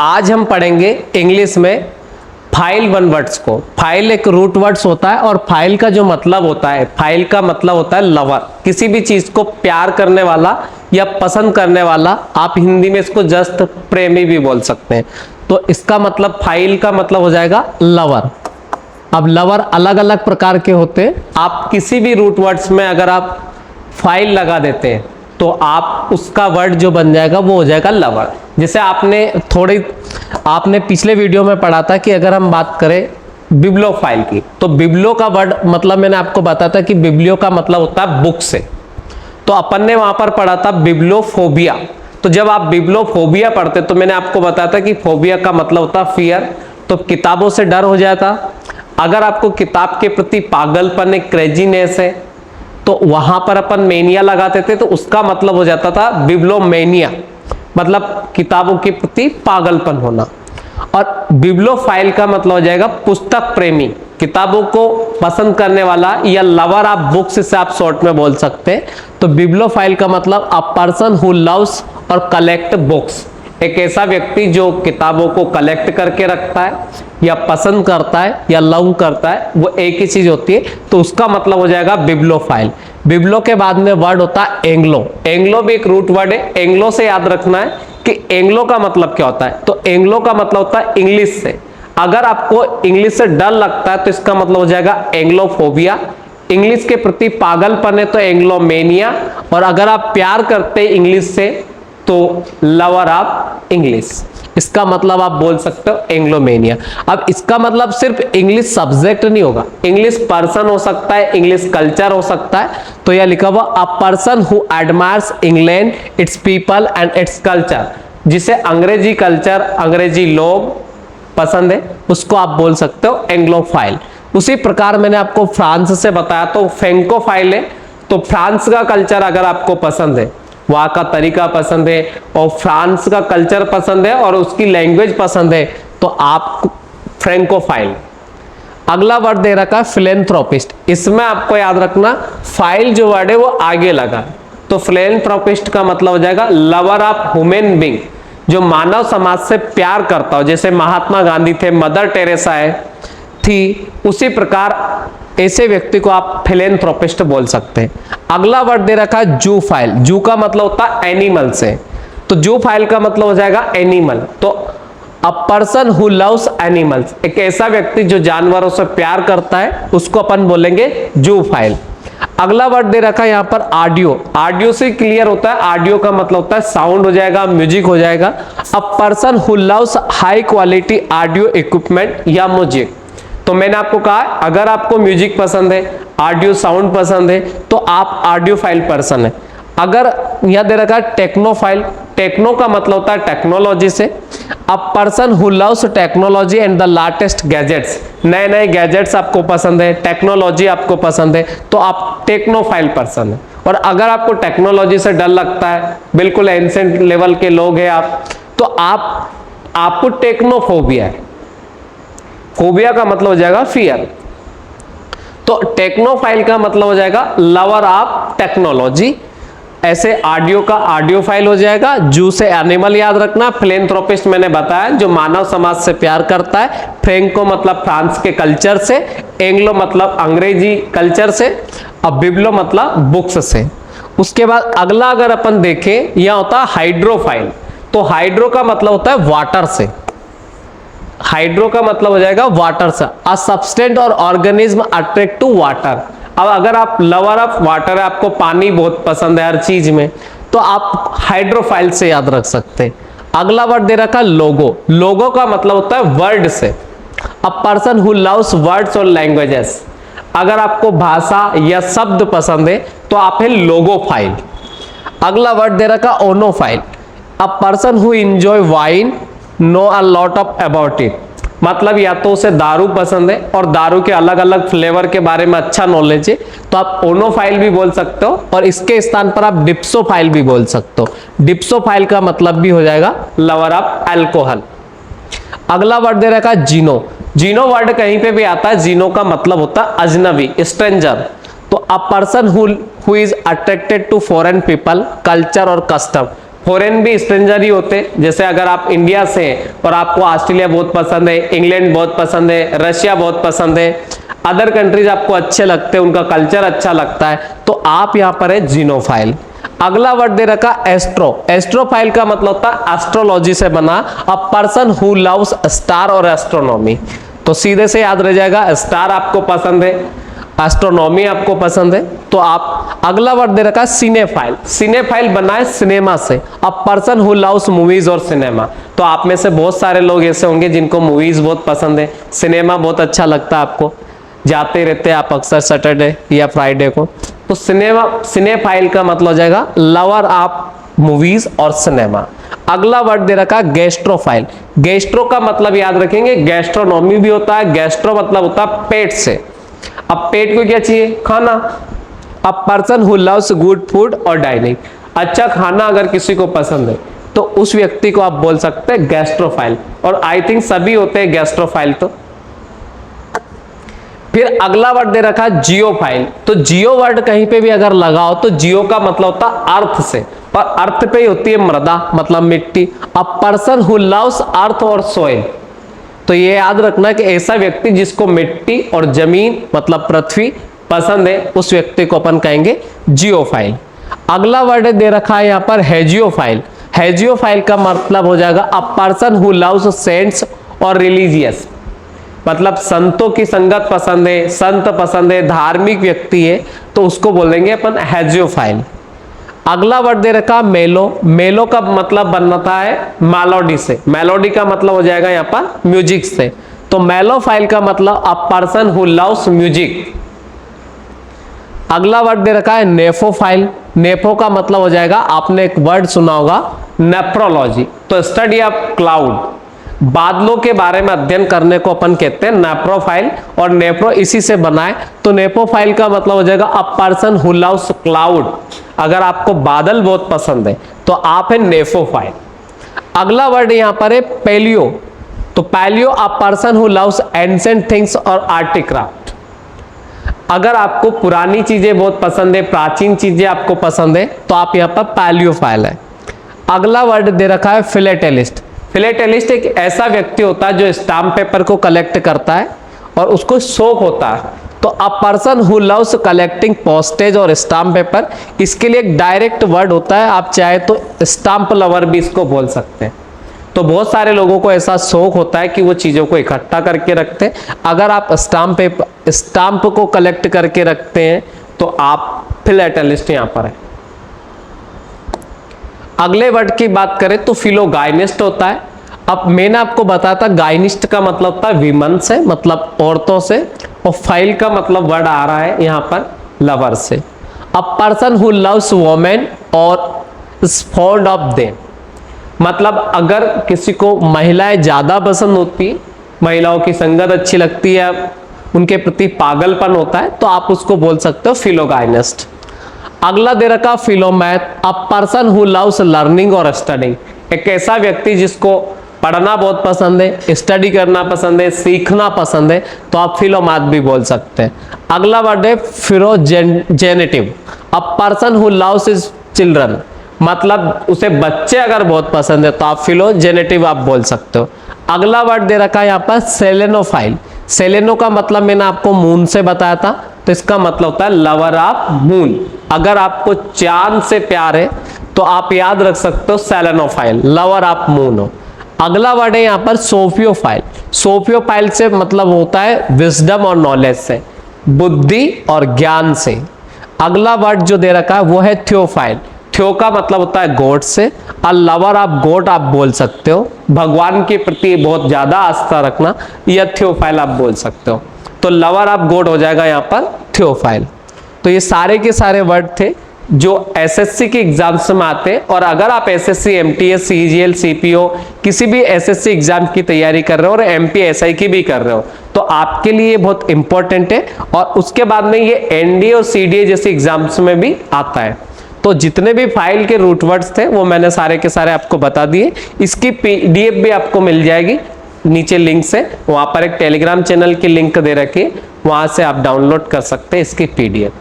आज हम पढ़ेंगे इंग्लिश में फाइल वन वर्ड्स को। फाइल एक रूट वर्ड्स होता है और फाइल का जो मतलब होता है, फाइल का मतलब होता है लवर, किसी भी चीज को प्यार करने वाला या पसंद करने वाला। आप हिंदी में इसको जस्ट प्रेमी भी बोल सकते हैं। तो इसका मतलब फाइल का मतलब हो जाएगा लवर। अब लवर अलग अलग प्रकार के होते हैं। आप किसी भी रूट वर्ड्स में अगर आप फाइल लगा देते हैं तो आप उसका वर्ड जो बन जाएगा वो हो जाएगा लवर। जैसे आपने पिछले वीडियो में पढ़ा था कि अगर हम बात करें बिब्लियोफाइल की, तो बिब्लियो का वर्ड मतलब मैंने आपको बताया था कि बिब्लियो का मतलब होता है बुक से। तो अपन ने वहां पर पढ़ा था बिब्लियोफोबिया। तो जब आप बिब्लियोफोबिया पढ़ते तो मैंने आपको बताया था कि फोबिया का मतलब होता है फियर, तो किताबों से डर हो जाता। अगर आपको किताब के प्रति पागलपन, एक क्रेजीनेस है, तो वहां पर अपन मेनिया लगाते थे, तो उसका मतलब हो जाता था बिब्लियोमेनिया, मतलब किताबों के प्रति पागलपन होना। और बिब्लियोफाइल का मतलब हो जाएगा पुस्तक प्रेमी, किताबों को पसंद करने वाला, या लवर आप बुक्स से आप शॉर्ट में बोल सकते हैं। तो बिब्लियोफाइल का मतलब अ पर्सन हु लव्स और कलेक्ट बुक्स, एक ऐसा व्यक्ति जो किताबों को कलेक्ट करके रखता है या पसंद करता है या लव करता है, वो एक ही चीज होती है। तो उसका मतलब हो जाएगा बिब्लियोफाइल। बिब्लियो के बाद में वर्ड होता है एंग्लो। एंग्लो भी एक रूट वर्ड है। एंग्लो से याद रखना है कि एंग्लो का मतलब क्या होता है। तो एंग्लो का मतलब होता है इंग्लिश से। अगर आपको इंग्लिश से डर लगता है तो इसका मतलब हो जाएगा एंग्लोफोबिया। इंग्लिश के प्रति पागलपन है तो एंग्लोमेनिया। और अगर आप प्यार करते हैं इंग्लिश से तो लवर ऑफ इंग्लिश, इसका मतलब आप बोल सकते हो एंग्लोमेनिया। अब इसका मतलब सिर्फ इंग्लिश सब्जेक्ट नहीं होगा, इंग्लिश पर्सन हो सकता है, इंग्लिश कल्चर हो सकता है। तो यह लिखा हुआ अ person who admires England, it's people and its culture, जिसे अंग्रेजी कल्चर, अंग्रेजी लोग पसंद है, उसको आप बोल सकते हो एंग्लोफाइल। उसी प्रकार मैंने आपको फ्रांस से बताया तो फ्रेंकोफाइल है। तो फ्रांस का कल्चर अगर आपको पसंद है, वहां का तरीका पसंद है और फ्रांस का कल्चर पसंद है और उसकी लैंग्वेज पसंद है, तो आप फ्रेंकोफाइल। अगला वर्ड दे रखा है फिलेंथ्रोपिस्ट। इसमें आपको याद रखना फाइल जो वर्ड है वो आगे लगा। तो फिलेंथ्रोपिस्ट का मतलब हो जाएगा लवर ऑफ ह्यूमन बीइंग, जो मानव समाज से प्यार करता हो। जैसे महात्मा गांधी थे, मदर टेरेसा है थी, उसी प्रकार ऐसे व्यक्ति को आप फिलेंथ्रोपिस्ट बोल सकते हैं। अगला वर्ड दे रखा है जूफाइल। जू का मतलब होता है एनिमल से, तो जूफाइल का मतलब हो जाएगा एनिमल। तो a person who loves animals, एक ऐसा व्यक्ति जो जानवरों से प्यार करता है, उसको अपन बोलेंगे जूफाइल। अगला वर्ड दे रखा है यहाँ पर ऑडियो। ऑडियो से क्लियर होता है, ऑडियो का मतलब होता है साउंड हो जाएगा, म्यूजिक हो जाएगा। A person who loves high quality audio equipment या म्यूजिक। तो मैंने आपको कहा अगर आपको म्यूजिक पसंद है, ऑडियो साउंड पसंद है, तो आप ऑडियोफाइल पर्सन है। अगर यह दे रखा है टेक्नोफाइल, टेक्नो का मतलब होता है टेक्नोलॉजी से। अ person who loves technology and the latest gadgets, नए नए गैजेट्स आपको पसंद है, टेक्नोलॉजी आपको पसंद है, तो आप टेक्नोफाइल पर्सन है। और अगर आपको टेक्नोलॉजी से डर लगता है, बिल्कुल एंसेंट लेवल के लोग हैं आप, तो आपको टेक्नोफोबिया है। फोबिया का मतलब हो जाएगा फियर। तो टेक्नोफाइल का मतलब हो जाएगा लवर ऑफ टेक्नोलॉजी। ऐसे ऑडियो का ऑडियोफाइल हो जाएगा। जू से एनिमल याद रखना। फिलेंथ्रोपिस्ट मैंने बताया जो मानव समाज से प्यार करता है। फ्रेंको मतलब फ्रांस के कल्चर से। एंग्लो मतलब अंग्रेजी कल्चर से। अब बिब्लो मतलब बुक्स से। उसके बाद अगला अगर अपन देखें, यह होता है हाइड्रोफाइल। तो हाइड्रो का मतलब होता है वाटर से। हाइड्रो का मतलब हो जाएगा वाटर से। अ सब्सटेंस और ऑर्गेनिज्म अट्रैक्ट टू वाटर। अब अगर आप लवर ऑफ वाटर है, आपको पानी बहुत पसंद है हर चीज में, तो आप हाइड्रोफाइल से याद रख सकते हैं। अगला वर्ड दे रखा लोगो। लोगो का मतलब होता है वर्ड से। अ पर्सन हु लव्स वर्ड्स और लैंग्वेजेस। अगर आपको भाषा या शब्द पसंद है तो आप है लोगोफाइल। अगला वर्ड दे रखा oenophile. A person who enjoy wine, know a lot of about it. मतलब या तो उसे दारू पसंद है और दारू के अलग अलग फ्लेवर के बारे में अच्छा नॉलेज है, तो आप ओनोफाइल भी बोल सकते हो। और इसके स्थान पर आप डिप्सोफाइल भी बोल सकते हो। डिप्सोफाइल का मतलब भी हो जाएगा लवर ऑफ अल्कोहल। अगला वर्ड दे रखा है जीनो। जीनो वर्ड कहीं पे भी आता है, जीनो का मतलब होता है अजनबी, स्ट्रेंजर। तो a person who is attracted to foreign people, culture और कस्टम। फॉरेन भी स्ट्रेंजर ही होते, जैसे अगर आप इंडिया से हैं और आपको ऑस्ट्रेलिया बहुत पसंद है, इंग्लैंड बहुत पसंद है, रशिया बहुत पसंद है, अदर कंट्रीज आपको अच्छे लगते हैं, उनका कल्चर अच्छा लगता है, तो आप यहाँ पर है जीनोफाइल। अगला वर्ड दे रखा एस्ट्रो। एस्ट्रोफाइल का मतलब होता है एस्ट्रोलॉजी से बना, अ पर्सन हु लव्स स्टार और एस्ट्रोनॉमी। तो सीधे से याद रह जाएगा, स्टार आपको पसंद है, एस्ट्रोनॉमी आपको पसंद है, तो आप। अगला वर्ड दे रखा है सिनेफाइल। सिनेफाइल बना है सिनेमा से, अ पर्सन हु लव्स मूवीज और सिनेमा। तो आप में से बहुत सारे लोग ऐसे होंगे जिनको मूवीज बहुत पसंद है, सिनेमा बहुत अच्छा लगता है, आपको जाते रहते हैं आप अक्सर सैटरडे या फ्राइडे को। तो सिनेफाइल का मतलब हो जाएगा लवर ऑफ मूवीज और सिनेमा। अगला वर्ड दे रखा है गैस्ट्रोफाइल। गैस्ट्रो का मतलब याद रखेंगे, गैस्ट्रोनॉमी भी होता है, गैस्ट्रो मतलब होता है पेट से। अब पेट को क्या चाहिए? खाना। अ person who loves good food और डाइनिंग। अच्छा खाना अगर किसी को पसंद है तो उस व्यक्ति को आप बोल सकते हैं गैस्ट्रोफाइल, और आई थिंक सभी होते हैं गैस्ट्रोफाइल। तो फिर अगला वर्ड दे रखा है जियोफाइल। तो जियो वर्ड कहीं पे भी अगर लगाओ तो जियो का मतलब होता है अर्थ से, और अर्थ पे ही होती है मृदा, मतलब मिट्टी। अ पर्सन हु लव्स अर्थ और सोइल। तो ये याद रखना कि ऐसा व्यक्ति जिसको मिट्टी और जमीन मतलब पृथ्वी पसंद है, उस व्यक्ति को अपन कहेंगे जियोफाइल। अगला वर्ड दे रखा है यहाँ पर हेजियोफाइल। हेजियोफाइल का मतलब हो जाएगा a person who loves saints और रिलीजियस, मतलब संतों की संगत पसंद है, संत पसंद है, धार्मिक व्यक्ति है, तो उसको बोलेंगे अपन हेजियोफाइल। अगला वर्ड दे रखा मेलो। मेलो का मतलब बनता है मेलोडी से, मेलोडी का मतलब हो जाएगा यहाँ पर म्यूजिक से। तो मेलोफाइल का मतलब अ पर्सन हु लव्स म्यूजिक। अगला वर्ड दे रखा है नेफोफाइल। नेफो का मतलब हो जाएगा, आपने एक वर्ड सुना होगा नेफ्रोलॉजी, तो स्टडी ऑफ क्लाउड, बादलों के बारे में अध्ययन करने को अपन कहते हैं नेफ्रोफाइल, और नेफ्रो इसी से बना है। तो नेफ्रोफाइल का मतलब हो जाएगा a person who loves cloud. अगर आपको बादल बहुत पसंद है तो आप है नेफोफाइल। अगला वर्ड यहां पर है पैलियो। तो paleo a person who loves ancient things और आर्टिक्राफ्ट। अगर आपको पुरानी चीजें बहुत पसंद है, प्राचीन चीजें आपको पसंद है, तो आप यहाँ पर पैलियोफाइल है। अगला वर्ड दे रखा है फिलेटेलिस्ट। फिलेटेलिस्ट एक ऐसा व्यक्ति होता है जो स्टाम्प पेपर को कलेक्ट करता है और उसको शौक होता है। तो a person who loves collecting postage और स्टाम्प पेपर, इसके लिए एक डायरेक्ट वर्ड होता है, आप चाहे तो स्टाम्प लवर भी इसको बोल सकते हैं। तो बहुत सारे लोगों को ऐसा शौक होता है कि वो चीज़ों को इकट्ठा करके रखते हैं। अगर आप स्टाम्प को कलेक्ट करके रखते हैं तो आप फिलेटेलिस्ट यहाँ पर है। अगले वर्ड की बात करें तो फिलोगाइनिस्ट होता है। अब मैंने आपको बताया था गाइनिस्ट का मतलब होता है विमन से, मतलब औरतों से, और फाइल का मतलब वर्ड आ रहा है यहाँ पर लवर से। अ पर्सन हु लव्स वोमेन और इज फॉन्ड ऑफ देम, मतलब अगर किसी को महिलाएं ज्यादा पसंद होती है, महिलाओं की संगत अच्छी लगती है, उनके प्रति पागलपन होता है, तो आप उसको बोल सकते हो फिलोगाइनिस्ट। अगला दे रखा Philomath. A person who loves learning और स्टडिंग, एक ऐसा व्यक्ति जिसको पढ़ना बहुत पसंद है, स्टडी करना पसंद है, सीखना पसंद है, तो आप फिलोमैथ भी बोल सकते हैं। अगला वर्ड है philoprogenitive. A person who loves his children, मतलब उसे बच्चे अगर बहुत पसंद है तो आप फिलोजेनेटिव आप बोल सकते हो। अगला वर्ड दे रखा है यहाँ पर सेलेनोफाइल। सेलेनो का मतलब मैंने आपको मून से बताया था, तो इसका मतलब होता है लवर ऑफ मून। अगर आपको चांद से प्यार है तो आप याद रख सकते हो सेलेनोफाइल, लवर ऑफ मून हो। अगला वर्ड है यहाँ पर सोफियोफाइल। सोफियोफाइल से मतलब होता है विजडम और नॉलेज से, बुद्धि और ज्ञान से। अगला वर्ड जो दे रखा है वो है थियोफाइल। थियो का मतलब होता है गॉड से, अ लवर ऑफ गॉड आप बोल सकते हो, भगवान के प्रति बहुत ज्यादा आस्था रखना, या थियोफाइल आप बोल सकते हो। तो लवर ऑफ गॉड हो जाएगा यहाँ पर थियोफाइल। तो ये सारे के सारे वर्ड थे जो एसएससी के एग्जाम्स में आते हैं। और अगर आप एसएससी, एमटीएस, सीजीएल, सीपीओ किसी भी एसएससी एग्जाम की तैयारी कर रहे हो और एमपीएसआई की भी कर रहे हो, तो आपके लिए बहुत इंपॉर्टेंट है। और उसके बाद में ये एनडीए और सीडीए जैसे एग्जाम्स में भी आता है। तो जितने भी फाइल के रूट वर्ड्स थे वो मैंने सारे के सारे आपको बता दिए। इसकी पीडीएफ भी आपको मिल जाएगी नीचे लिंक से, वहां पर एक टेलीग्राम चैनल की लिंक दे रखी है, वहां से आप डाउनलोड कर सकते हैं इसकी पीडीएफ।